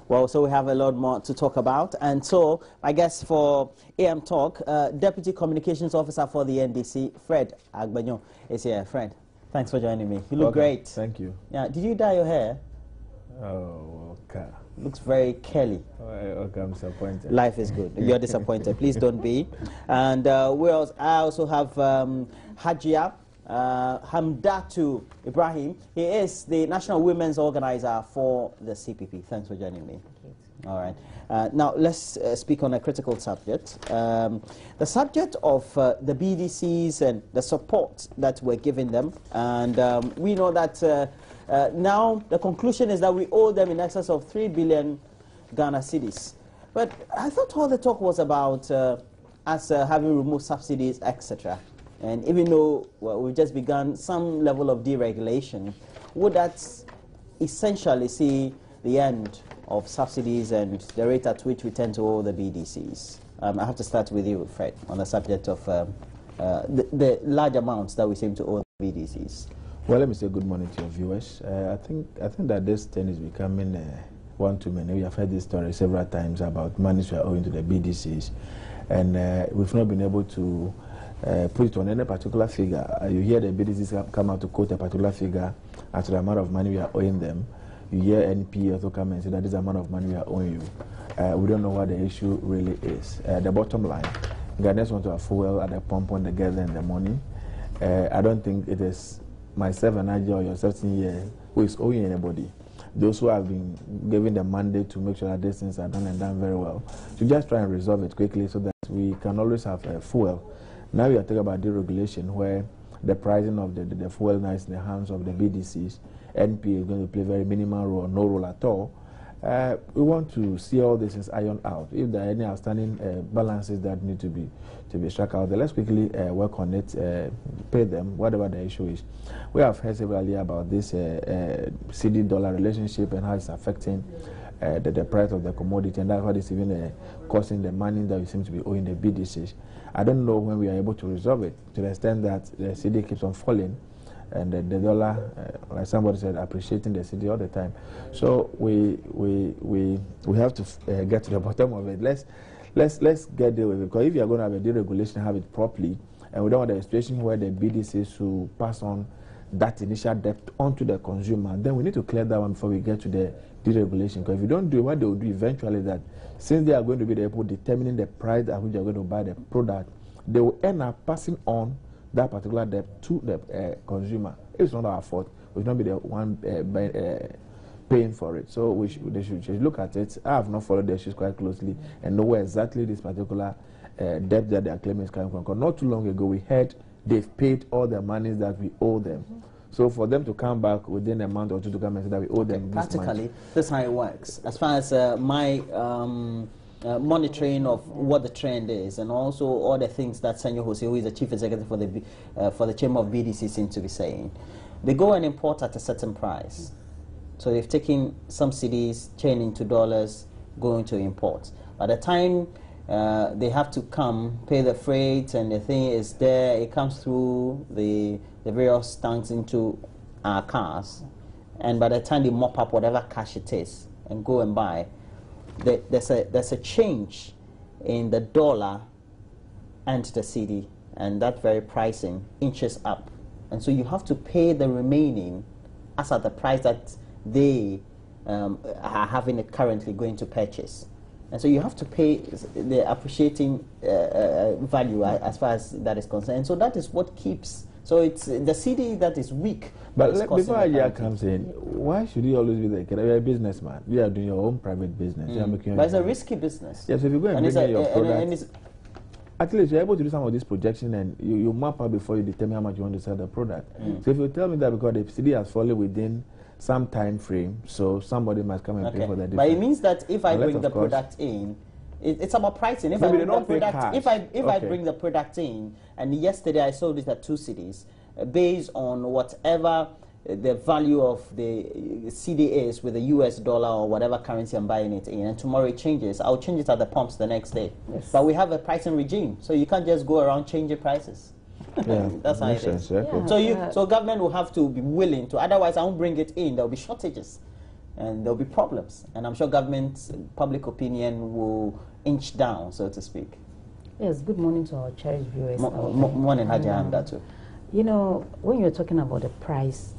Well, so we have a lot more to talk about. And so, I guess for AM Talk, Deputy Communications Officer for the NDC, Fred Agbanyo, is here. Fred, thanks for joining me. You look great. Thank you. Yeah, did you dye your hair? Oh, okay. Looks very curly. Okay, I'm disappointed. Life is good. You're disappointed. Please don't be. And I also have Hajia Hamdatu Ibrahim. He is the National Women's Organizer for the CPP. Thanks for joining me. All right. Now, let's speak on a critical subject. The subject of the BDCs and the support that we're giving them. And we know that now the conclusion is that we owe them in excess of 3 billion Ghana cedis. But I thought all the talk was about us having removed subsidies, etc. And even though we've just begun some level of deregulation, would that essentially see the end of subsidies and the rate at which we tend to owe the BDCs? I have to start with you, Fred, on the subject of the large amounts that we seem to owe the BDCs. Well, let me say good morning to your viewers. I think that this thing is becoming one too many. We have heard this story several times about money we are owing to the BDCs, and we've not been able to put it on any particular figure. You hear the BDCs come out to quote a particular figure as to the amount of money we are owing them. You hear NP also come and say that this is the amount of money we are owing you. We don't know what the issue really is. The bottom line, Ghanaians want to have fuel at the pump when they get the money. I don't think it is myself and Ajay or your 17-year who is owing anybody. Those who have been given the mandate to make sure that these things are done and done very well, to just try and resolve it quickly so that we can always have fuel. Now we are talking about deregulation, where the pricing of the fuel now is in the hands of the BDCs. NP is going to play very minimal role, no role at all. We want to see all this is ironed out. If there are any outstanding balances that need to be struck out, then let's quickly work on it, pay them, whatever the issue is. We have heard severally about this CD-dollar relationship and how it's affecting the price of the commodity, and that's what is even causing the money that we seem to be owing the BDCs. I don't know when we are able to resolve it, to the extent that the CD keeps on falling, and the dollar, like somebody said, appreciating the CD all the time. So we have to get to the bottom of it. Let's get there with it, because if you are going to have a deregulation, have it properly, and we don't want a situation where the BDCs will pass on that initial debt onto the consumer, then we need to clear that one before we get to the deregulation. Because if you don't do it, what they will do eventually, that since they are going to be the people determining the price at which they are going to buy the product, they will end up passing on that particular debt to the consumer. It's not our fault. We should not be the one paying for it. So they should look at it. I have not followed the issues quite closely and know where exactly this particular debt that they are claiming is coming from. Because not too long ago, we heard they've paid all the monies that we owe them. So for them to come back within a month or two to come and say that we owe them this practically, this is how it works. As far as my monitoring of what the trend is, and also all the things that Senor Jose, who is the chief executive for the Chamber of BDC, seems to be saying, they go and import at a certain price. So they've taken some CDs, changing to dollars, going to imports. By the time they have to come, pay the freight, and the thing is there, it comes through the various tanks into our cars, and by the time they mop up whatever cash it is and go and buy, there's a change in the dollar and the CD, and that very pricing inches up, and so you have to pay the remaining as at the price that they are having it currently going to purchase. And so you have to pay the appreciating value as far as that is concerned. And so that is what keeps. So it's the CD that is weak. But before Aya comes in, why should you always be there? You're a businessman. You are doing your own private business. You are making but it's a risky business. Yes, if you go and bring in your product, at least you're able to do some of this projection, and you map out before you determine how much you want to sell the product. So if you tell me that because the CD has fallen within some time frame, so somebody must come and pay for the difference. But it means that if I bring the product in, it's about pricing. If I bring the product, if I bring the product in, and yesterday I sold it at 2 cities, based on whatever the value of the CD is with the US dollar or whatever currency I'm buying it in, and tomorrow it changes, I'll change it at the pumps the next day. Yes. But we have a pricing regime, so you can't just go around changing prices. Yeah, that's how it is. Yeah. So government will have to be willing to, otherwise I won't bring it in, there will be shortages. and there'll be problems. And I'm sure government, public opinion will inch down, so to speak. Yes, good morning to our cherished viewers. Morning, Haji Hamda too. You know, when you're talking about the price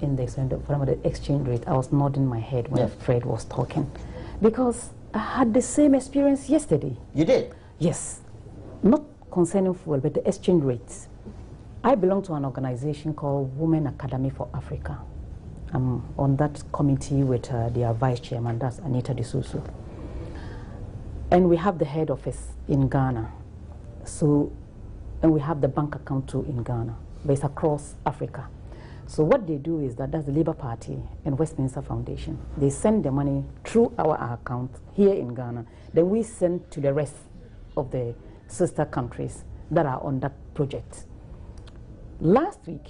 index and the exchange rate, I was nodding my head when Fred was talking, because I had the same experience yesterday. You did? Yes. Not concerning fuel, but the exchange rates. I belong to an organization called Women Academy for Africa. I'm on that committee with their vice chairman, that's Anita D'Souza. And we have the head office in Ghana. So, and we have the bank account too in Ghana, but it's across Africa. So what they do is that's the Labour Party and Westminster Foundation. They send the money through our account here in Ghana. Then we send to the rest of the sister countries that are on that project. Last week,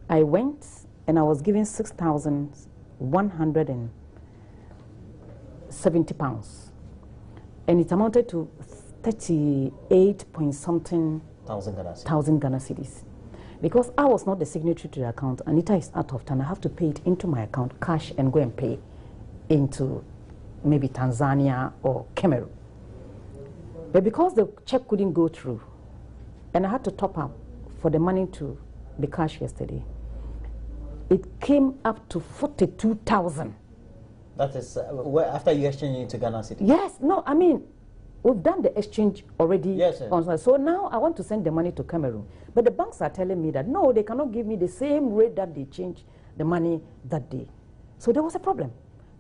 I went and I was given £6,170. And it amounted to 38 point something thousand Ghana cedis. Because I was not the signatory to the account, Anita is out of town, I have to pay it into my account, cash, and go and pay into maybe Tanzania or Cameroon. But because the check couldn't go through, and I had to top up for the money to be cashed yesterday, it came up to 42,000. That is after you exchange it to Ghana City? Yes, no, I mean, we've done the exchange already. Yes, sir. So now I want to send the money to Cameroon. But the banks are telling me that, no, they cannot give me the same rate that they changed the money that day. So there was a problem.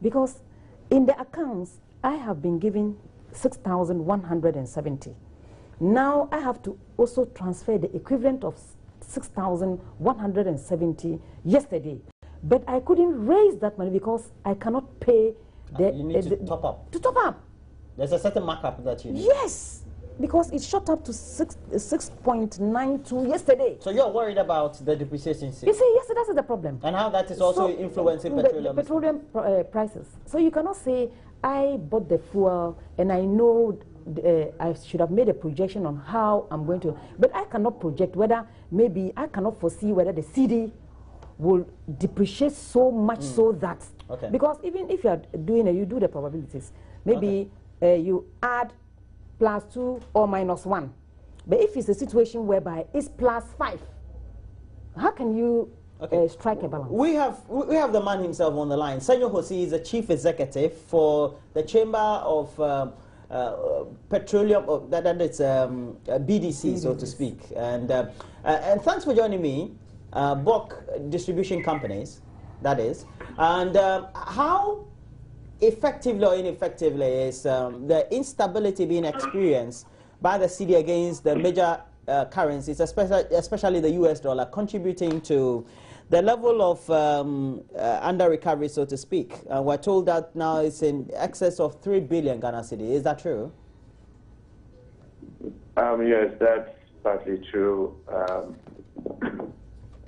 Because in the accounts, I have been given 6,170. Now I have to also transfer the equivalent of 6,170 yesterday. But I couldn't raise that money because I cannot pay the... You need to top up. To top up. There's a certain markup that you need. Yes, because it shot up to 6.92 yesterday. So you're worried about the depreciation? You see, yes, that's the problem. And how that is also influencing petroleum? The petroleum prices. So you cannot say, I bought the fuel and I know I should have made a projection on how I'm going to, but I cannot project whether, maybe I cannot foresee whether the CD will depreciate so much so that, because even if you are doing it, you do the probabilities. Maybe you add +2 or -1. But if it's a situation whereby it's +5, how can you strike a balance? We have the man himself on the line. Senyo Hosi is the chief executive for the Chamber of Petroleum, that is BDC, so to speak. And thanks for joining me, Bulk Distribution Companies, that is. And how effectively or ineffectively is the instability being experienced by the cedi against the major currencies, especially the US dollar, contributing to the level of under recovery, so to speak? We're told that now it's in excess of 3 billion Ghana cedi. Is that true? Yes, that's partly true.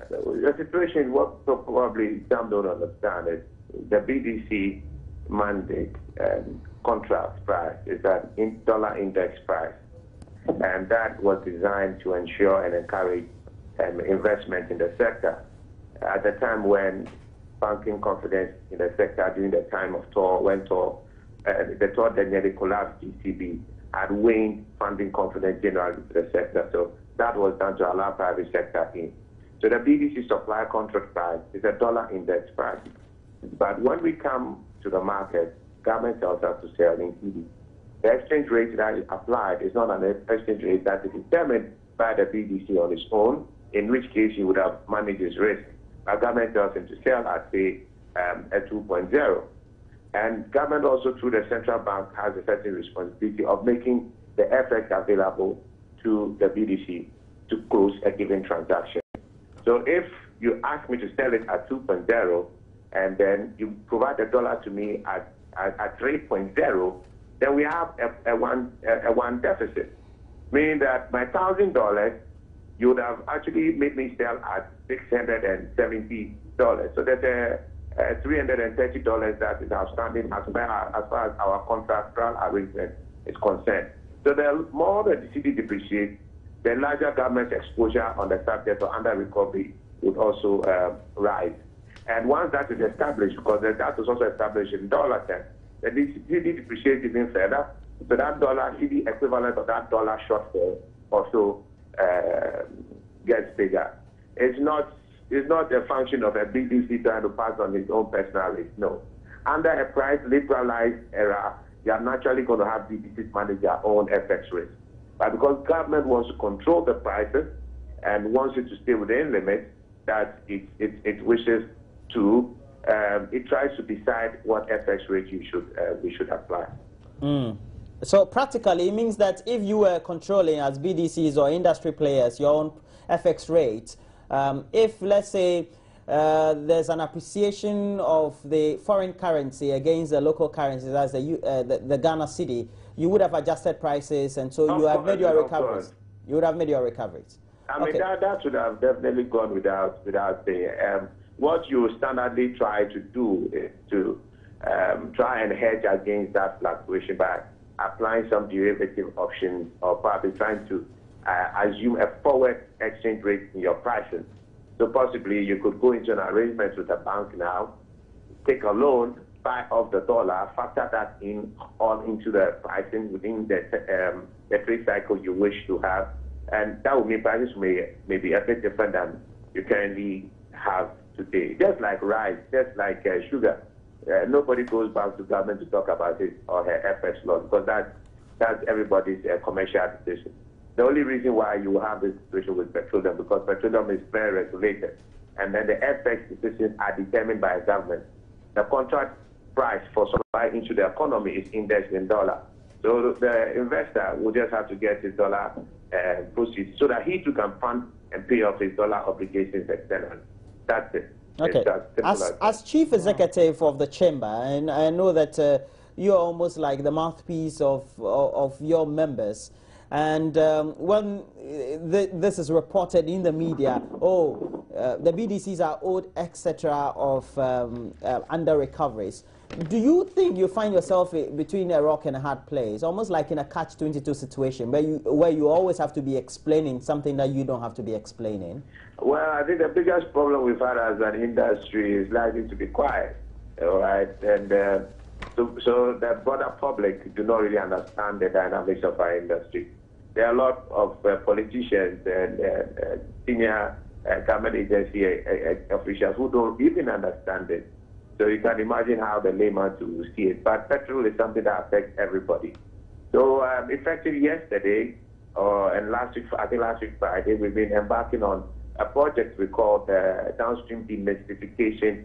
The situation, what probably some don't understand is the BDC mandate and contract price is that dollar index price, and that was designed to ensure and encourage investment in the sector. At the time when banking confidence in the sector during the time of TOR, when TOR, the TOR that nearly collapsed GCB, had waned funding confidence generally to the sector. So that was done to allow private sector in. So the BDC supply contract price is a dollar index price. But when we come to the market, government tells us to sell in cedi. The exchange rate that is applied is not an exchange rate that is determined by the BDC on its own, in which case you would have managed its risk. Our government tells him to sell at, say, a 2.0. And government also, through the central bank, has a certain responsibility of making the FX available to the BDC to close a given transaction. So if you ask me to sell it at 2.0, and then you provide the dollar to me at 3.0, then we have a one deficit, meaning that my $1,000, you would have actually made me sell at $670. So there's a $330 that is outstanding as far as our contractual arrangement is concerned. So the more the cedi depreciates, the larger government exposure on the subject or under recovery would also rise. And once that is established, because that is also established in dollar terms, the cedi depreciates even further. So that dollar, cedi equivalent of that dollar shortfall also gets bigger. It's not a function of a BDC trying to pass on its own personal risk. No. Under a price liberalized era, you are naturally going to have BDCs manage their own FX risk. But because government wants to control the prices and wants it to stay within limits, that it wishes to, it tries to decide what FX rate we should apply. So practically, it means that if you were controlling as BDCs or industry players your own FX rate, if let's say there's an appreciation of the foreign currency against the local currencies, as the Ghana cedi, you would have adjusted prices, and so you have made your recoveries. You would have made your recoveries. I mean, that should have definitely gone without saying. What you standardly try to do is to try and hedge against that fluctuation by applying some derivative options, or probably trying to assume a forward exchange rate in your pricing. So possibly you could go into an arrangement with a bank now, take a loan, buy off the dollar, factor that in all into the pricing within the trade cycle you wish to have, and that would mean prices may be a bit different than you currently have today. Just like rice, just like sugar. Nobody goes back to government to talk about it or her FX law, because that's everybody's commercial decision. The only reason why you have this situation with petroleum, because petroleum is very regulated, and then the FX decisions are determined by a government. The contract price for supply into the economy is indexed in dollar. So the investor will just have to get his dollar proceeds so that he too can fund and pay off his dollar obligations externally. That's it. Okay. As chief executive of the chamber, and I know that you're almost like the mouthpiece of your members, and when this is reported in the media, the BDCs are owed etc. of under recoveries. Do you think you find yourself between a rock and a hard place, almost like in a catch-22 situation, where you always have to be explaining something that you don't have to be explaining? Well, I think the biggest problem we've had as an industry is likely to be quiet, all right? And so the broader public do not really understand the dynamics of our industry. There are a lot of politicians and senior government agency officials who don't even understand it. So you can imagine how the layman to see it. But petrol is something that affects everybody. So effectively yesterday, and last week Friday, we've been embarking on a project we call the Downstream Demystification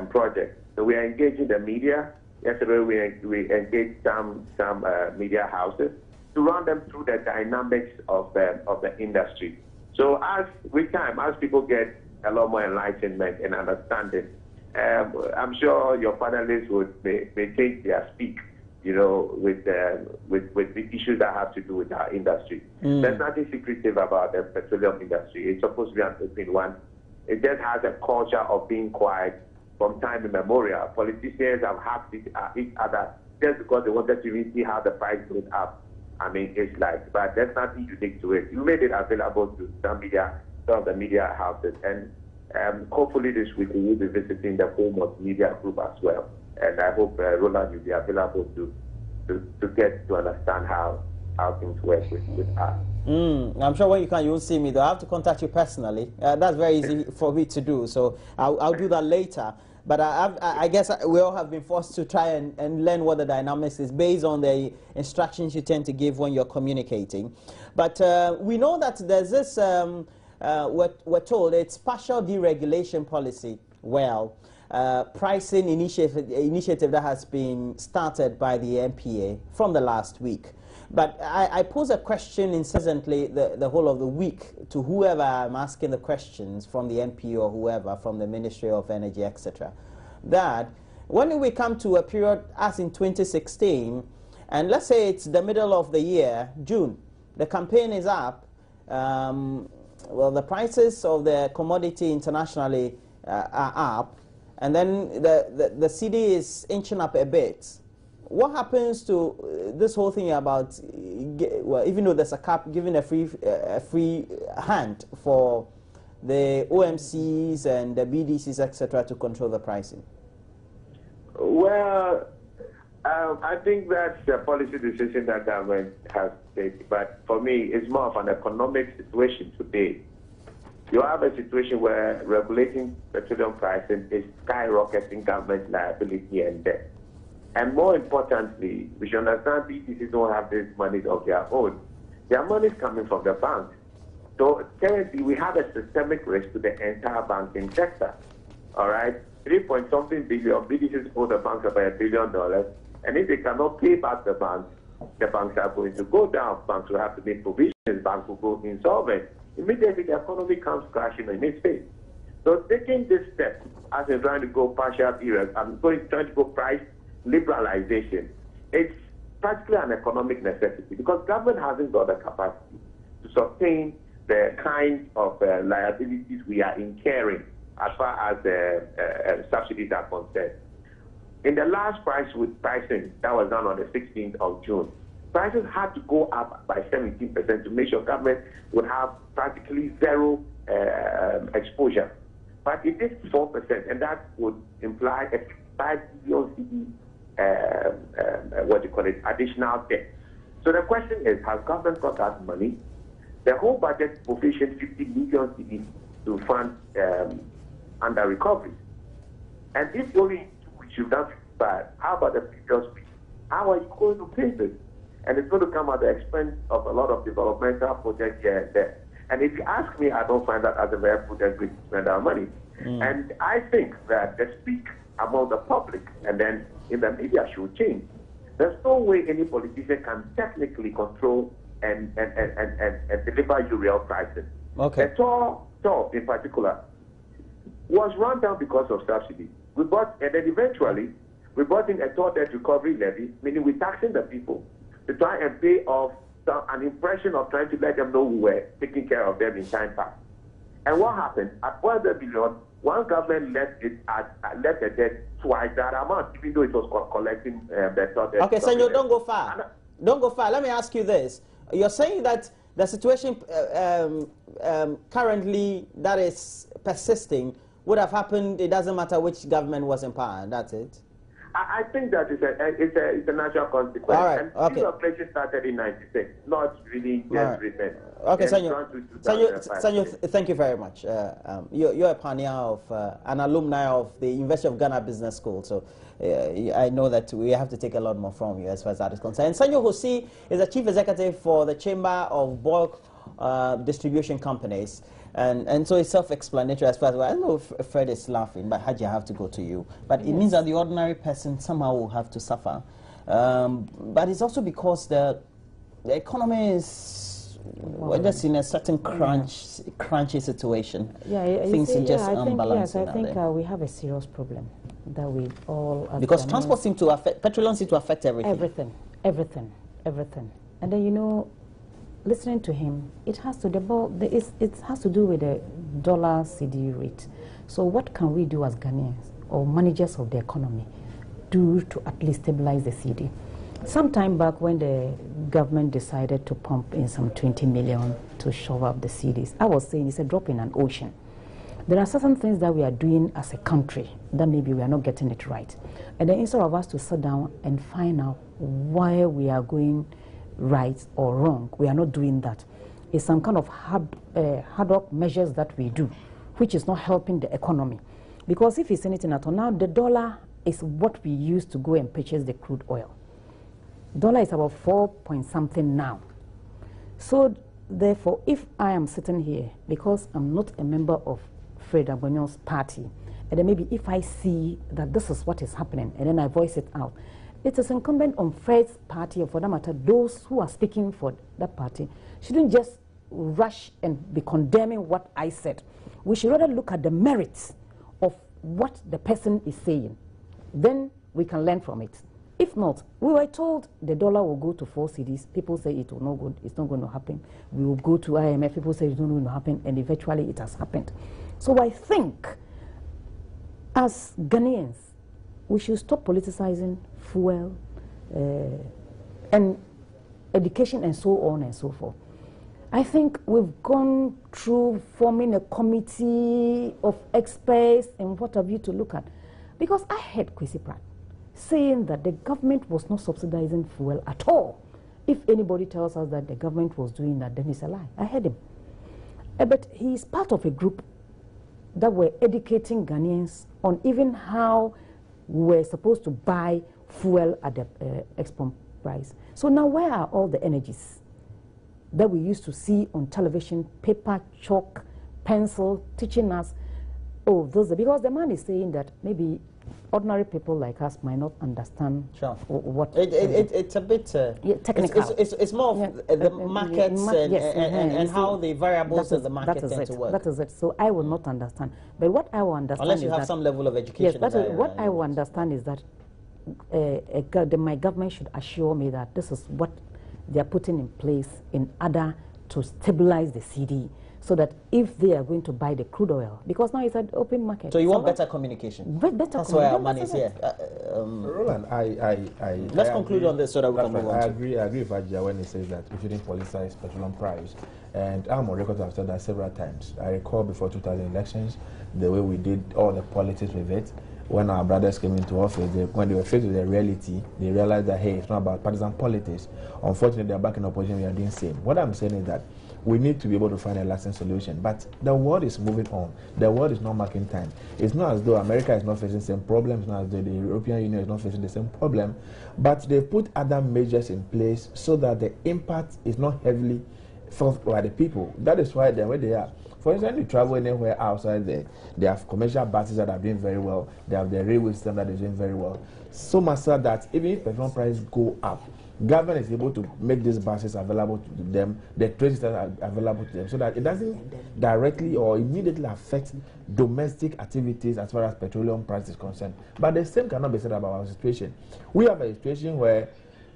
Project. So we are engaging the media. Yesterday we engaged some media houses to run them through the dynamics of the industry. So as people get a lot more enlightenment and understanding, I'm sure your panelists may take their speak, with the issues that have to do with our industry. There's nothing secretive about the petroleum industry. It's supposed to be an open one. It just has a culture of being quiet from time immemorial. Politicians have hacked each other just because they wanted to even see how the price goes up. I mean, it's like, but there's nothing unique to it. You made it available to some of the media houses, and hopefully this week we will be visiting the whole multimedia group as well. And I hope Roland will be available to get to understand how things work with us. I'm sure when you will see me, though. I have to contact you personally. That's very easy for me to do, so I'll do that later. But I guess we all have been forced to try and learn what the dynamics is based on the instructions you tend to give when you're communicating. But we know that there's this, we're told it's partial deregulation policy. Well, pricing initiative that has been started by the NPA from the last week. But I pose a question incessantly the whole of the week to whoever I'm asking the questions from the NPA or whoever from the Ministry of Energy, etc. That when we come to a period as in 2016, and let's say it's the middle of the year, June, the campaign is up, well, the prices of the commodity internationally are up, and then the cedi is inching up a bit. What happens to this whole thing about, well, even though there's a cap, giving a free hand for the OMCs and the BDCs, etc., to control the pricing? Well, I think that's a policy decision that government has taken. But for me, it's more of an economic situation today. You have a situation where regulating petroleum pricing is skyrocketing government liability and debt. And more importantly, we should understand BDCs don't have this money of their own. Their money is coming from the banks. So currently, we have a systemic risk to the entire banking sector. All right? 3-point-something billion, BDCs owe the banks about $1 billion. And if they cannot pay back the banks are going to go down. Banks will have to make provisions. Banks will go insolvent. Immediately, the economy comes crashing in its face. So taking this step, as in trying to go partial period, trying to go price liberalization, it's practically an economic necessity because government hasn't got the capacity to sustain the kind of liabilities we are incurring as far as subsidies are concerned. In the last pricing that was done on the 16th of June, prices had to go up by 17% to make sure government would have practically zero exposure. But it is 4%, and that would imply a 5 billion CD additional debt. So the question is, has government got that money? The whole budget provisioned 50 million CDs to fund under recoveries. And if only we should have bad, how about the previous week? How are you going to pay this? And it's going to come at the expense of a lot of developmental projects here and there. And if you ask me, I don't find that as a very prudent way to spend our money. And I think that the speak among the public and then in the media should change. There's no way any politician can technically control and deliver you real prices. Okay. The toll in particular was run down because of subsidy. And then eventually we brought in a toll debt recovery levy, meaning we're taxing the people to try and pay off an impression of trying to let them know we were taking care of them in time past. And what happened? At $1 billion, one government left the debt twice that amount, even though it was collecting the toll debt. Okay, Senor, don't go far. Don't go far. Let me ask you this. You're saying that the situation currently that is persisting would have happened, it doesn't matter which government was in power, that's it? I think that it's a natural consequence. All right, and okay. This operation started in '96, not really just recent. Okay, Senor, thank you very much. You're a pioneer of, an alumni of the University of Ghana Business School, so I know that we have to take a lot more from you as far as that is concerned. Senor Hosea is the Chief Executive for the Chamber of Bulk Distribution Companies. And so it's self-explanatory as far as, I don't know if Fred is laughing, but Haji, I have to go to you. But it means that the ordinary person somehow will have to suffer. But it's also because the economy is, we're just in a certain crunchy situation. Things are just unbalanced. Yes, I think we have a serious problem that we all... Because transport seems to affect, petroleum seems to affect everything. Everything. And then, you know, listening to him, it has to do with the dollar CD rate. So what can we do as Ghanaians or managers of the economy do to at least stabilize the CD? Some time back when the government decided to pump in some 20 million to shove up the CDs, I was saying it's a drop in an ocean. There are certain things that we are doing as a country that maybe we are not getting it right. And then instead of us to sit down and find out why we are going right or wrong, we are not doing that. It's some kind of hard hoc measures that we do, which is not helping the economy. Because if it's anything at all, now the dollar is what we use to go and purchase the crude oil. Dollar is about 4-point-something now. So therefore, if I am sitting here, because I'm not a member of Fred Abonyo's party, and then maybe if I see that this is what is happening, and then I voice it out, it is incumbent on Fred's party, or for that matter, those who are speaking for that party, shouldn't just rush and be condemning what I said. We should rather look at the merits of what the person is saying. Then we can learn from it. If not, we were told the dollar will go to 4 cedis. People say it will not go, it's not going to happen. We will go to IMF. People say it's not going to happen, and eventually it has happened. So I think, as Ghanaians, we should stop politicizing fuel and education and so on and so forth. I think we've gone through forming a committee of experts and what have you to look at. Because I heard Kwesi Pratt saying that the government was not subsidizing fuel at all. If anybody tells us that the government was doing that, then it's a lie. I heard him. But he's part of a group that were educating Ghanaians on even how we're supposed to buy fuel at the ex-pump price. So now where are all the energies that we used to see on television, paper, chalk, pencil, teaching us, oh, those are, because the man is saying that maybe ordinary people like us might not understand what... It's a bit... technical. It's more of the markets and how the variables of the market tend to work. That is it. So I will not understand. But what I will understand unless you have some level of education. Yes, what I will understand is that my government should assure me that this is what they are putting in place in order to stabilize the CD, so that if they are going to buy the crude oil, because now it's an open market. So you want better communication? That's why our money is here. Roland, let's conclude on this so that we can move on. I agree with Ajia when he says that we shouldn't politicize petroleum price. And I'm on record to have said that several times. I recall before 2000 elections, the way we did all the politics with it. When our brothers came into office, when they were faced with the reality, they realized that, hey, it's not about partisan politics. Unfortunately, they're back in opposition, we are doing the same. What I'm saying is that we need to be able to find a lasting solution. But the world is moving on. The world is not marking time. It's not as though America is not facing the same problems, not as though the European Union is not facing the same problem, but they've put other measures in place so that the impact is not heavily felt by the people. That is why they're where they are. For instance, you travel anywhere outside there, they have commercial buses that are doing very well. They have the railway system that is doing very well. So much so that even if petrol prices go up, government is able to make these buses available to them, the train systems are available to them, so that it doesn't directly or immediately affect domestic activities as far as petroleum price is concerned. But the same cannot be said about our situation. We have a situation where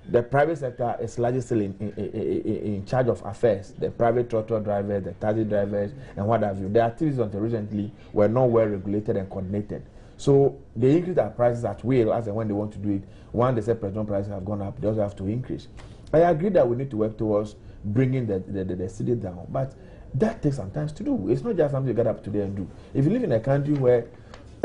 the private sector is largely still in charge of affairs. The private tractor drivers, the taxi drivers, and what have you. The activities until recently were not well regulated and coordinated. So they increase their prices at will as and when they want to do it. When they say petrol prices have gone up, they also have to increase. I agree that we need to work towards bringing the city down, but that takes some time to do. It's not just something you get up today and do. If you live in a country where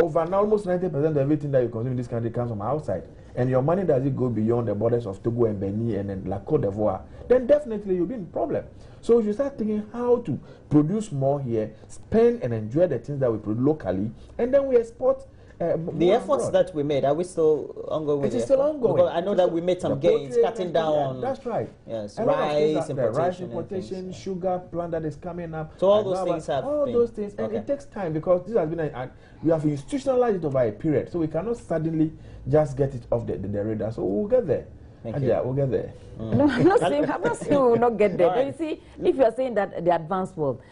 over now almost 90% of everything that you consume in this country comes from outside, and your money doesn't go beyond the borders of Togo and Benin and then La Côte d'Ivoire, then definitely you'll be in problem. So you start thinking how to produce more here, spend and enjoy the things that we produce locally, and then we export. The efforts abroad that we made, are we still ongoing with it? It is still ongoing. Because I know that we made some gains, cutting down on... That's right. Yes, rice importation, sugar plant that is coming up. So all those things have all those things, and it takes time because this has been we have institutionalized it over a period, so we cannot suddenly just get it off the radar. So we'll get there. Yeah, we'll get there. No, I'm not saying we will not get there. Right. You see, if you are saying that the advanced world,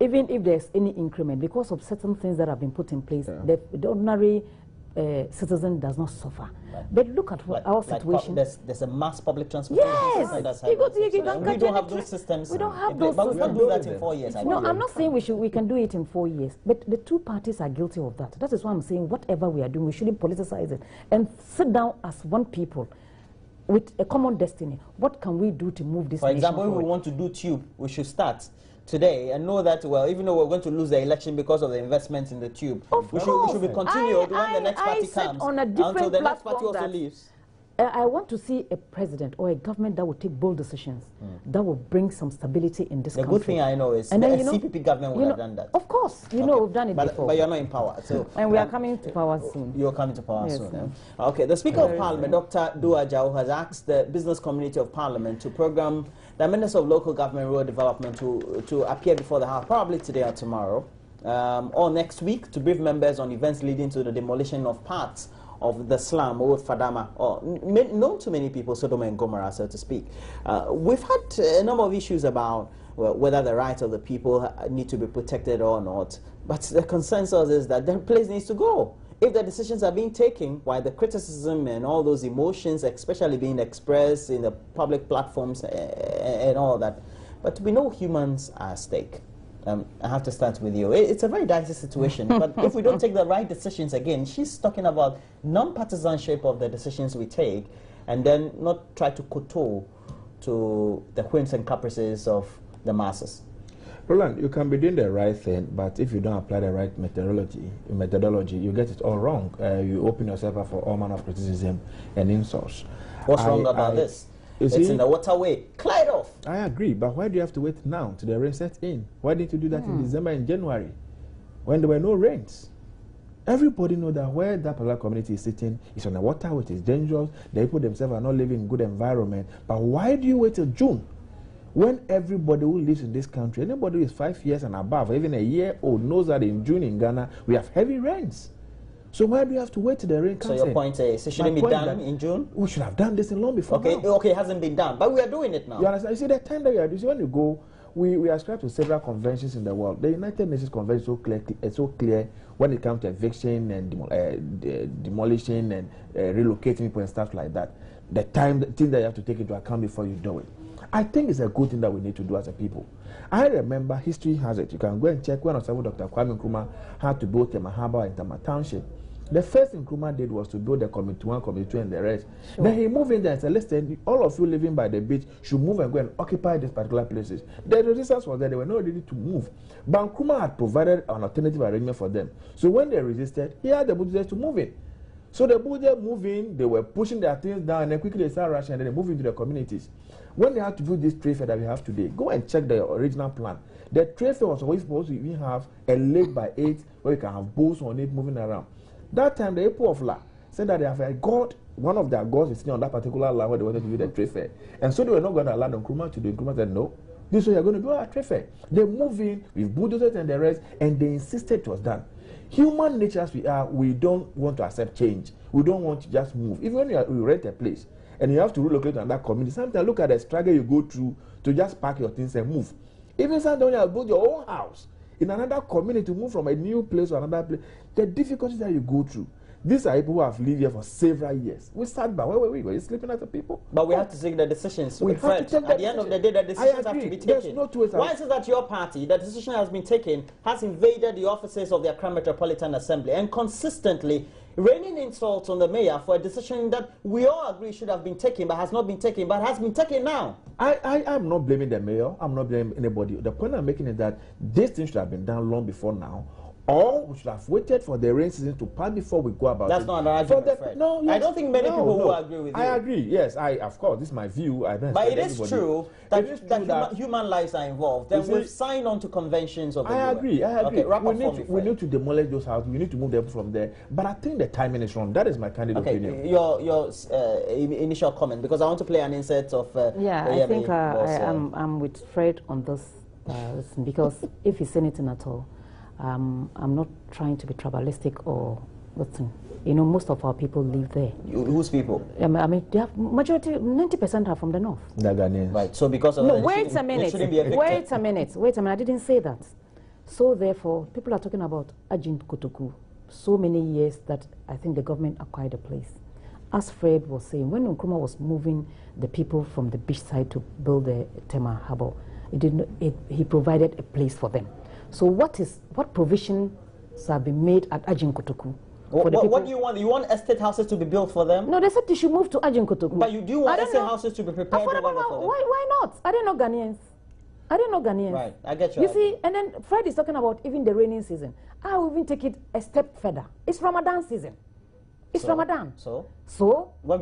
even if there's any increment, because of certain things that have been put in place, the ordinary citizen does not suffer. Right. But look at our situation. There's a mass public transportation system that's happening. We don't have those systems. We don't have those systems. But we can do that in 4 years. No, I'm not saying we can do it in 4 years. But the two parties are guilty of that. That is why I'm saying whatever we are doing, we shouldn't politicize it. And sit down as one people with a common destiny. What can we do to move this nation forward? For example, if we want to do tube, we should start today and know that, well, even though we're going to lose the election because of the investments in the tube, we should be continued when the next party comes until the next party also leaves. I want to see a president or a government that will take bold decisions that will bring some stability in this country. The good thing I know is the CPP government would have done that. Of course, we've done it before. But you're not in power. So and we are coming to power soon. You're coming to power soon. Okay, the Speaker of Parliament, Dr. Dua Jao, has asked the Business Community of Parliament to program the Minister of Local Government and Rural Development to appear before the House, probably today or tomorrow, or next week, to brief members on events leading to the demolition of parts of the slum, Old Fadama, or known to many people, Sodom and Gomorrah, so to speak. We've had a number of issues about whether the rights of the people need to be protected or not, but the consensus is that the place needs to go. If the decisions are being taken, while the criticism and all those emotions, especially being expressed in the public platforms and all that, but we know humans are at stake. I have to start with you. It's a very dicey situation, but if we don't take the right decisions, again, she's talking about non-partisanship of the decisions we take, and then not try to kowtow to the whims and caprices of the masses? Roland, you can be doing the right thing, but if you don't apply the right methodology, you get it all wrong. You open yourself up for all manner of criticism and insults. What's wrong about this? It's in the waterway. Clear it off. I agree, but why do you have to wait now till the rain sets in? Why didn't you do that in December and January, when there were no rains? Everybody knows that where that particular community is sitting is on the waterway. It is dangerous. The people themselves are not living in good environment. But why do you wait till June? When everybody who lives in this country, anybody who is 5 years and above, or even a year old, knows that in June in Ghana, we have heavy rains. So why do you have to wait till the rain comes in? So your point is, it shouldn't be done in June? We should have done this in long before now. Okay, it hasn't been done, but we are doing it now. You understand? You see, the time that we are doing, when you go, we ascribe to several conventions in the world. The United Nations Convention is so clear when it comes to eviction and demolition and relocating people and stuff like that. The thing that you have to take into account before you do it. I think it's a good thing that we need to do as a people. I remember, history has it. You can go and check when Dr. Kwame Nkrumah had to build Tema Harbour and Tema Township. The first thing Nkrumah did was to build the Committee 1, Committee 2, and the rest. Sure. Then he moved in there and said, listen, all of you living by the beach should move and go and occupy these particular places. The resistance was that they were not ready to move. But Nkrumah had provided an alternative arrangement for them. So when they resisted, he had the Buddhists to move in. So the Buddhists moved in, they were pushing their things down, and then quickly they started rushing, and then they moved into the communities. When they had to build this trade fair that we have today, go and check the original plan. The trade fair was always supposed to even have a lake by 8 where you can have boats on it moving around. That time, the people of La said that they have a god, one of their gods is sitting on that particular land where they wanted to do the trade fair. And so they were not going to allow Nkrumah to do it. Nkrumah said, no, this is what you're going to do our trade fair. They moved in with bulldozers and the rest, and they insisted it was done. Human nature as we are, we don't want to accept change. We don't want to just move. Even when you rent a place, and you have to relocate to another community, sometimes look at the struggle you go through to just pack your things and move. Even sometimes when you have built your own house in another community, to move from a new place to another place, the difficulties that you go through. These are people who have lived here for several years. We sat back. Where were we? Were you sleeping as a people? But we have to take the decisions. We have to take at the end of the day, the decisions have to be taken. There's no two ways. Why is it that your party, the decision has been taken, has invaded the offices of the Accra Metropolitan Assembly and consistently raining insults on the mayor for a decision that we all agree should have been taken but has not been taken, but has been taken now? I'm not blaming the mayor. I'm not blaming anybody. The point I'm making is that this thing should have been done long before now. Or we should have waited for the rain season to pass before we go about it. That's not an argument, Fred. No, yes, I don't think many people will agree with you. I agree, yes. Of course, this is my view. But it is true that human lives are involved. Then we've signed on to conventions of the UN. I agree. Okay, we need to demolish those houses. We need to move them from there. But I think the timing is wrong. That is my candid opinion. Your initial comment, because I want to play an insert of... I think I'm with Fred on this, because if he's anything at all, I'm not trying to be tribalistic or listen. You know, most of our people live there. Whose people? I mean, they have majority, 90% are from the north. The Ghanaians. Right. So because of no, wait a minute. Wait a minute. I didn't say that. So therefore, people are talking about Ajin Kotoku. So many years that I think the government acquired the place. As Fred was saying, when Nkrumah was moving the people from the beach side to build the Tema Harbour, he provided a place for them. So what provisions have been made at Ajin Kotoku? What do you want? You want estate houses to be built for them? No, they said they should move to Ajin Kotoku. But you do want estate houses to be prepared for them? Why not? I don't know Ghanaians. Right, I get you. You see, and then Fred is talking about even the rainy season. I will even take it a step further. It's Ramadan season. It's Ramadan. So when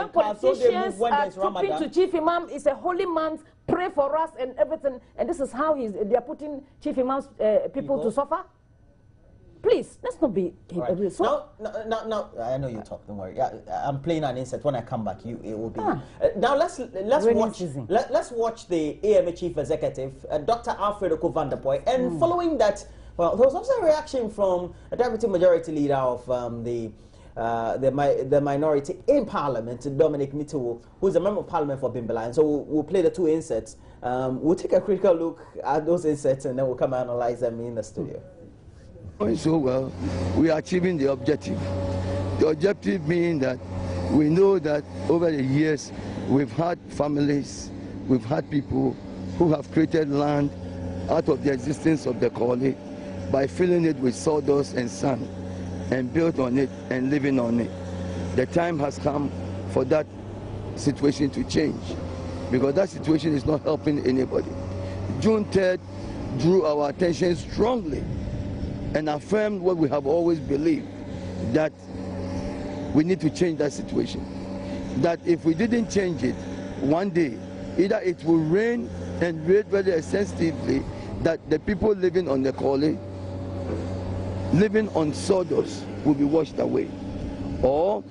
politicians are stooping to Chief Imam, it's a holy month. Pray for us and everything. And this is how they are putting Chief Imam's people to suffer. Please, let's not be. Right. So now, I know you talk. Don't worry. Yeah, I'm playing an insert. When I come back, it will be. Now let's watch the AMA Chief Executive, Dr. Alfred Okovandapoy, and following that. Well, there was also a reaction from a Deputy Majority Leader of the minority in Parliament, Dominic Mitiwo, who is a Member of Parliament for Bimbala. And so we'll play the two inserts. We'll take a critical look at those inserts and then we'll come and analyze them in the studio. Going so well, we are achieving the objective. The objective being that we know that over the years we've had families, we've had people who have created land out of the existence of the colony by filling it with sawdust and sand and built on it and living on it. The time has come for that situation to change. because that situation is not helping anybody. June 3rd drew our attention strongly and affirmed what we have always believed, that we need to change that situation. That if we didn't change it, one day, either it will rain and rain very extensively, that the people living on the Korle, living on sawdust, will be washed away. Or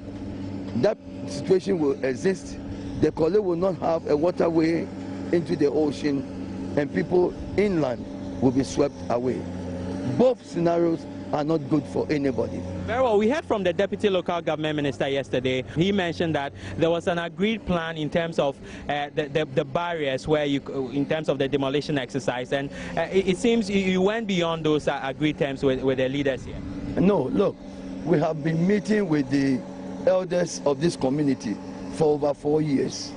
that situation will exist, the Korle will not have a waterway into the ocean, and people inland will be swept away. Both scenarios are not good for anybody. Very well. We heard from the Deputy Local Government Minister yesterday. He mentioned that there was an agreed plan in terms of the barriers, where you, in terms of the demolition exercise, and it seems you went beyond those agreed terms with the leaders here. No, look, we have been meeting with the elders of this community for over 4 years.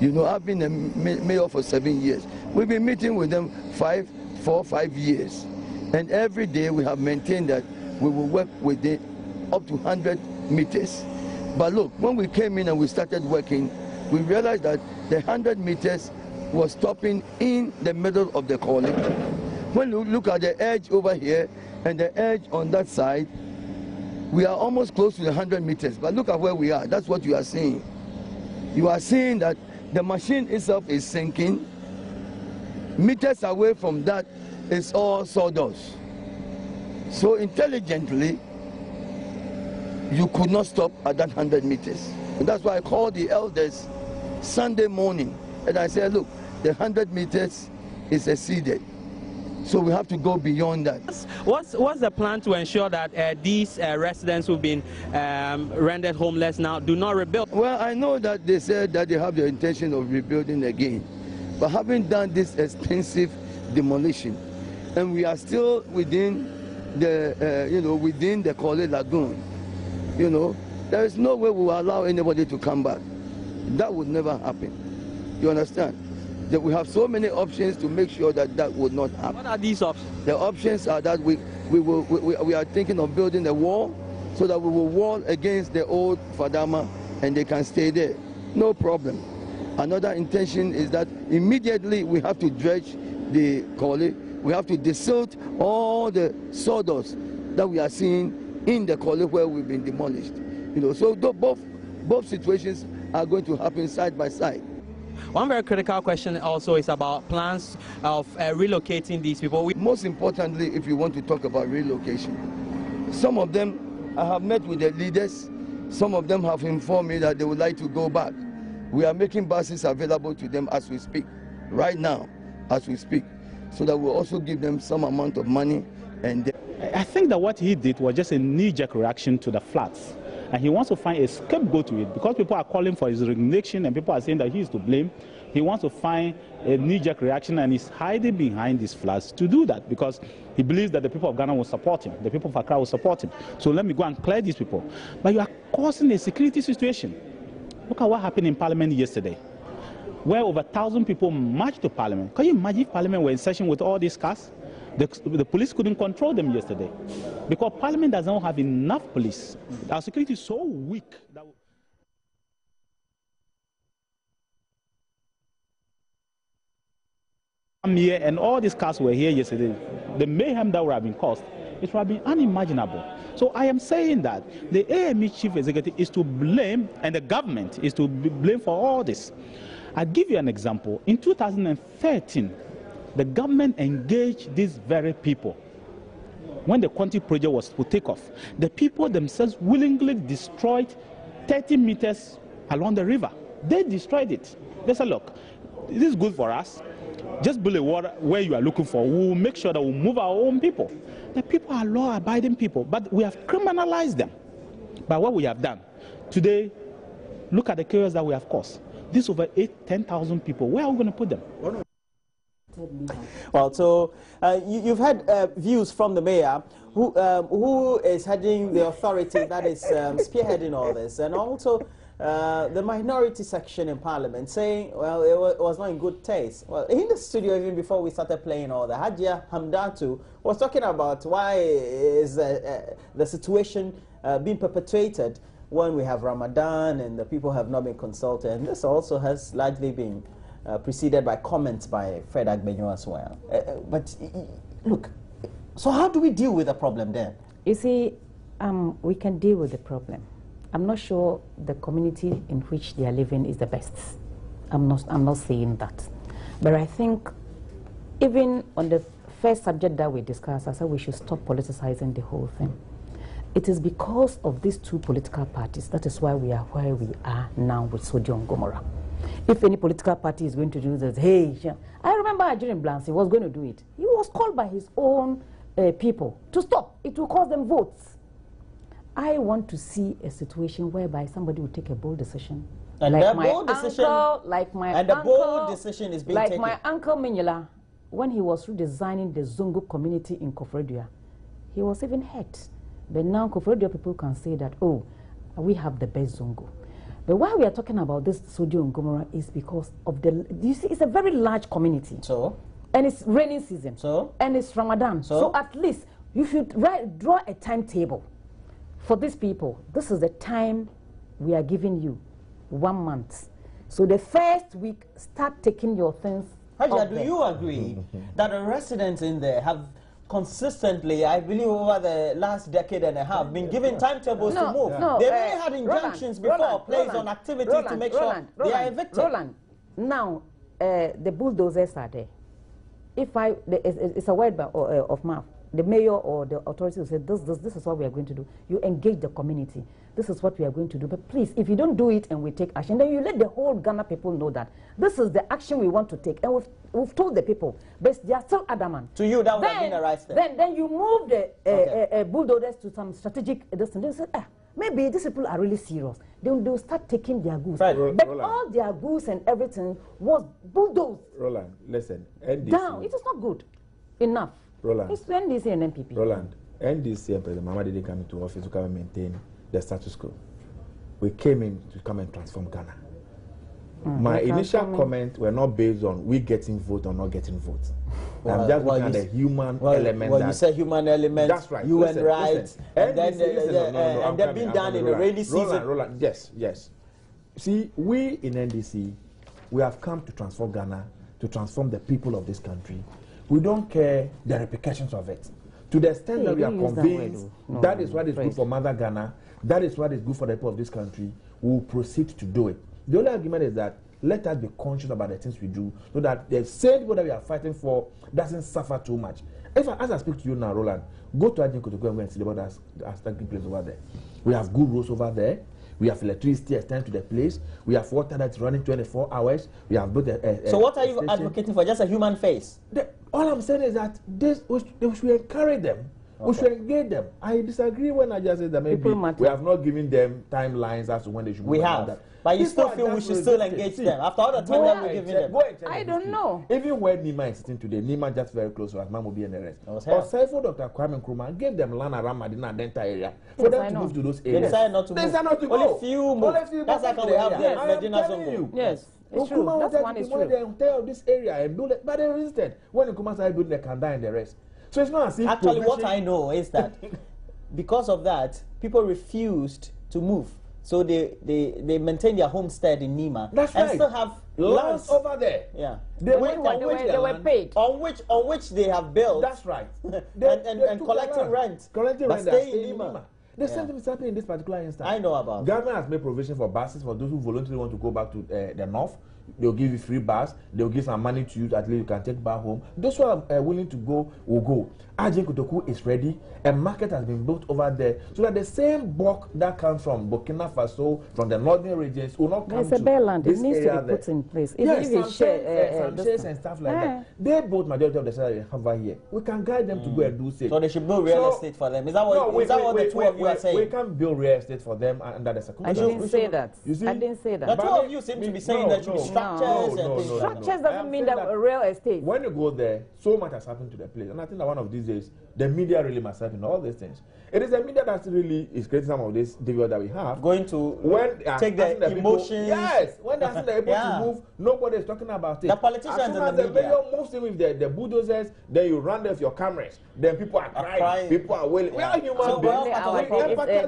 You know, I've been a mayor for 7 years. We've been meeting with them 4 or 5 years. And every day we have maintained that we will work with them up to 100 meters. But look, when we came in and we started working, we realized that the 100 meters was stopping in the middle of the Korle. When you look at the edge over here and the edge on that side, we are almost close to the 100 meters. But look at where we are. That's what you are seeing. You are seeing that the machine itself is sinking. Meters away from that is all sawdust. So intelligently, you could not stop at that 100 meters. And that's why I called the elders Sunday morning, and I said, look, the 100 meters is exceeded. So we have to go beyond that. What's the plan to ensure that these residents who've been rendered homeless now do not rebuild? Well, I know that they said that they have the intention of rebuilding again. But having done this extensive demolition, and we are still within the, within the Korle Lagoon, there is no way we will allow anybody to come back. That would never happen. You understand? That we have so many options to make sure that that would not happen. What are these options? The options are that we are thinking of building a wall, so that we will wall against the old Fadama and they can stay there. No problem. Another intention is that immediately we have to dredge the Korle. We have to desilt all the sawdust that we are seeing in the Korle where we've been demolished. So both situations are going to happen side by side. One very critical question also is about plans of relocating these people. Most importantly, if you want to talk about relocation, some of them, I have met with the leaders. Some of them have informed me that they would like to go back. We are making buses available to them as we speak, right now, as we speak, so that we'll also give them some amount of money. And I think that what he did was just a knee-jerk reaction to the floods. And he wants to find a scapegoat to it, because people are calling for his resignation and people are saying that he is to blame. He wants to find a knee-jerk reaction, and he's hiding behind these floods to do that, because he believes that the people of Ghana will support him, the people of Accra will support him. So let me go and clear these people. But you are causing a security situation. Look at what happened in Parliament yesterday, where over 1,000 people marched to Parliament. Can you imagine if Parliament were in session with all these cars? The police couldn't control them yesterday, because Parliament does not have enough police. Our security is so weak that I'm here, and all these cars were here yesterday. The mayhem that would have been caused, it would have been unimaginable. So I am saying that the AME chief executive is to blame, and the government is to be blamed for all this. I'll give you an example. In 2013, the government engaged these very people. When the Quanti project was to take off, the people themselves willingly destroyed 30 meters along the river. They destroyed it. They said, look, this is good for us. Just build a water where you are looking for. We will make sure that we move our own people. The people are law-abiding people, but we have criminalized them by what we have done. Today, look at the chaos that we have caused. This over 10,000 people, where are we going to put them? Well, so you've had views from the mayor, who is heading the authority that is spearheading all this, and also the minority section in Parliament saying, well, it was not in good taste. Well, in the studio, even before we started playing all the Hajia Hamdatu was talking about why is the situation being perpetuated when we have Ramadan and the people have not been consulted. And this also has largely been preceded by comments by Fred Agbenyo as well. But look, so how do we deal with the problem then? You see, we can deal with the problem. I'm not sure the community in which they are living is the best. I'm not saying that. But I think even on the first subject that we discussed, I said we should stop politicizing the whole thing. It is because of these two political parties, that is why we are where we are now with Sodium and Gomorrah. If any political party is going to do this, hey, I remember Adrian Blancy was going to do it. He was called by his own people to stop. It will cost them votes. I want to see a situation whereby somebody will take a bold decision. And like the my bold decision, uncle, like my and the uncle, bold decision is being taken. Like my uncle Minyala, when he was redesigning the Zongo community in Kofredua, he was even hurt. But now Kofredua people can say that, oh, we have the best Zongo. But why we are talking about this Sodium and Gomorrah is because of the, you see, it's a very large community. So? And it's raining season. So? And it's Ramadan. So at least you should draw a timetable for these people. This is the time we are giving you, 1 month. So the first week, start taking your things. Hajia, do you agree that the residents in there have consistently, I believe over the last decade and a half, been given timetables to move? No, they may had injunctions before, placed on activity to make sure they are evicted. Roland, now the bulldozers are there. It's a word of mouth. The mayor or the authorities will say, this is what we are going to do. You engage the community. This is what we are going to do. But please, if you don't do it and we take action, then you let the whole Ghana people know that this is the action we want to take. And we've told the people, but they are still adamant. To you, that would have been a right step. Then you move the bulldozers to some strategic distance. They say, maybe these people are really serious. They'll start taking their goods. Right. But all their goods and everything was bulldozed. Roland, listen. NDC, down. It is not good enough. Roland. It's NDC and NPP. Roland, NDC and President Mahama didn't come into office to come and maintain the status quo. We came in to come and transform Ghana. My initial comments were not based on we getting vote or not getting vote. I'm just looking at the human element. Well, you said human element. That's right. UN rights, and then and they're being done in the rainy season. Roland, yes. See, we in NDC, we have come to transform Ghana, to transform the people of this country. We don't care the repercussions of it. To the extent that we are convinced that is what is good for Mother Ghana, that is what is good for the people of this country, we will proceed to do it. The only argument is that let us be conscious about the things we do so that the same people that we are fighting for doesn't suffer too much. As I speak to you now, Roland, go to Ajin Kotoko and go and see what that's taking place over there. We have good roads over there. We have electricity extended to the place. We have water that's running 24 hours. We have built so what are you advocating for? Just a human face? All I'm saying is that we should encourage them. Okay. We should engage them. I disagree when I just said that maybe we have not given them timelines as to when they should move. We have. That. But you still feel we should still engage them after all the time that we're giving them? I don't know. Even where Nima is sitting today, Nima just very close to us, Mamobi and the rest. Or Dr. Kwame Nkrumah gave them land around Madina and Denta area for them to move to those areas. They decided not to move. They decided not to go. Only few move. That's how we have the Medina Zongo. Yes. It's true. That's one is true. The entire of this area and build it, but they resisted when Nkrumah started building the Kanda and the rest. So it's not as if actually what I know is that because of that, people refused to move. So they maintain their homestead in Nima. That's and right. Still have lands over there. Yeah. They were paid. On which they have built. That's right. and collecting rent. Collecting rent. Stay in Nima. The same thing is happening in this particular instance. I know about. Government has made provision for buses for those who voluntarily want to go back to the north. They'll give you free bus. They'll give some money to you. At least you can take back home. Those who are willing to go will go. Ajin Kotoku is ready. A market has been built over there so that the same bulk that comes from Burkina Faso, from the northern regions, will not come to this area. There's a bare land. It needs to be put in place. Yes, some shares and stuff like that. They built majority of the salary they have over here. We can guide them to go and do so. So they should build real estate for them. Is that what the two of you are saying? We can't build real estate for them under the circumstances. I didn't say that. I didn't say that. The two of you seem to be saying that should be structures and things. Structures doesn't mean that real estate. When you go there, so much has happened to the place. And I think that one of these days, The media really must help in all these things. It is the media that really is creating some of this difficulty that we have. Going to take the emotions. Yes, when they're asking the people to move, nobody is talking about it. The politicians and the media. Mayor moves in with the bulldozers, then you run there with your cameras. Then people are crying. People are wailing. We are human beings.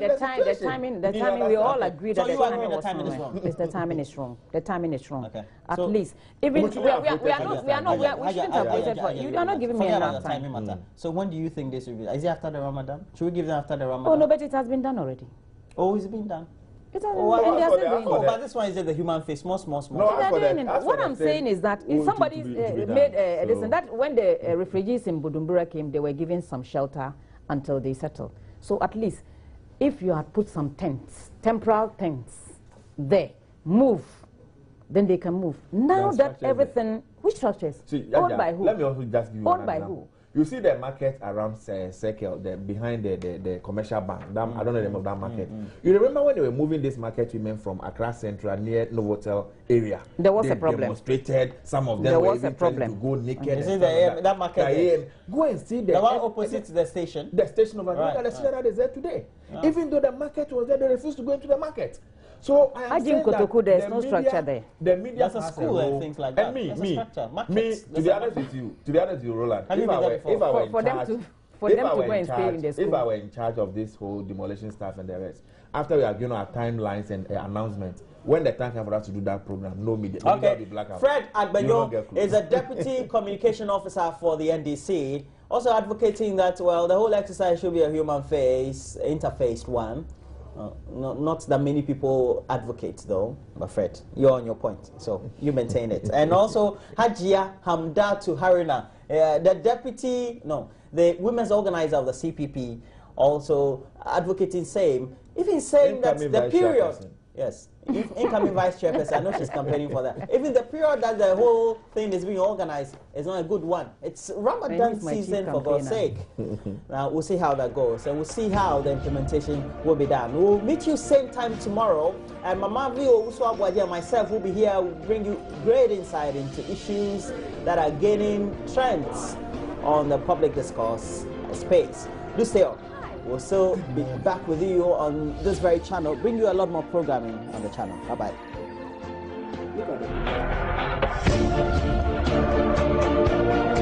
The timing, we all agree that the timing was wrong. The timing is wrong. The timing is wrong. Okay. At least, even we shouldn't have voted for. You are not giving me enough time. So when do you think this will be? Is it after the Ramadan? Should we give them after the Ramadan? Oh no, but it has been done already. Oh, it's been done. It has but this one is the human face, small. No, what I'm saying is that if somebody made listen, that when the refugees in Bujumbura came, they were given some shelter until they settled. So at least, if you had put some tents, temporal tents, there, move, then they can move. Now that everything, which structures? Owned by who? Let me also just give you Owned by who? You see the market around Circle, behind the commercial bank. I don't know the name of that market. You remember when they were moving this market women from Accra Central near Novotel area? There was a problem. They demonstrated. Some of them were even trying to go naked. You see that market? Go and see the one opposite the station. The station over there. The station that is there today. Even though the market was there, they refused to go into the market. So I am saying that there's no structure there. The media has a school and things like that. And me, to be honest with you, Roland, if I were in charge of this whole demolition stuff and the rest, after we have given our timelines and announcements, when the time comes for us to do that program, no media. Okay. Will be blackout. Fred Agbenyo is a deputy communication officer for the NDC, also advocating that, well, the whole exercise should be a human face, interfaced one. Not that many people advocate, though, but Fred, you're on your point, so you maintain it. And also, Hajia Hamdatu Harina, the women's organizer of the CPP, also advocating same, even saying that the period, yes, incoming vice chairperson, I know she's campaigning for that. Even the period that the whole thing is being organized is not a good one. It's Ramadan season, for God's sake. Now, we'll see how that goes, and we'll see how the implementation will be done. We'll meet you same time tomorrow, and Mama Vio Uswabwadia and myself will be here, will bring you great insight into issues that are gaining trends on the public discourse space. Do stay on. We'll still be back with you on this very channel, bring you a lot more programming on the channel. Bye-bye. Look at it.